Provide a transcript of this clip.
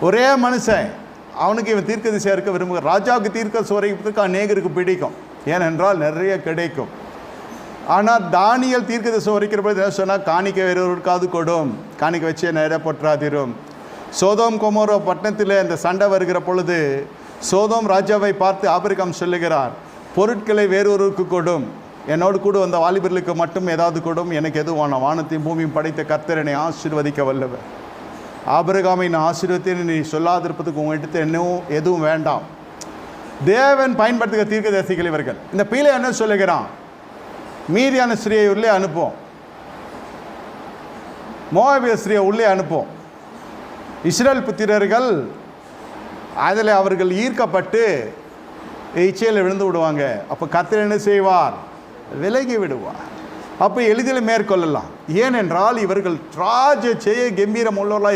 ஒரே மனுஷன், அவனுக்கு இவன் தீர்க்கதரிசியாக இருக்க விரும்புகிறான். ராஜாவுக்கு தீர்க்க சுவரிப்பதற்கு அநேகருக்கு பிடிக்கும், ஏனென்றால் நிறைய கிடைக்கும். ஆனால் தானியல் தீர்க்கதரிசி உரைக்கிற பொழுது என்ன சொன்னால், காணிக்க வேறொருக்காது கொடும், காணிக்க வச்சே நிறைய போற்றாதிரும். சோதோம் கொமோரோ பட்டணத்தில் இந்த சண்டை வருகிற பொழுது சோதோம் ராஜாவை பார்த்து ஆபிரகாம் சொல்லுகிறார், பொருட்களை வேறொருக்கு கொடும், என்னோடு கூட வந்த வாலிபர்களுக்கு மட்டும் ஏதாவது கொடும், எனக்கு எதுவும் வேணாம், வானத்தையும் பூமியும் படைத்த கர்த்தர் என்னை ஆசீர்வதிக்க வல்லவர். ஆபிரகாமின் ஆசீர்வத்தை நீ சொல்லாதிருப்பதுக்கு உங்கள்கிட்ட இன்னும் எதுவும் வேண்டாம். தேவன் பயன்படுத்துகிற தீர்க்கதரிசிகள் இவர்கள். இந்த பீலை என்ன சொல்லுகிறான், மீதியான ஸ்திரியை உள்ளே அனுப்போம், மோவாபிய ஸ்திரியை உள்ளே அனுப்போம். இஸ்ரேல் புத்திரர்கள் அதில் அவர்கள் ஈர்க்கப்பட்டு இச்சையில் விழுந்து விடுவாங்க. அப்போ கர்த்தர் என்ன செய்வார், விலகி விடுவார். அப்போ எளிதில் மேற்கொள்ளலாம். ஏனென்றால் இவர்கள் ராஜ ஜெய கம்பீரம் உள்ளவர்களாக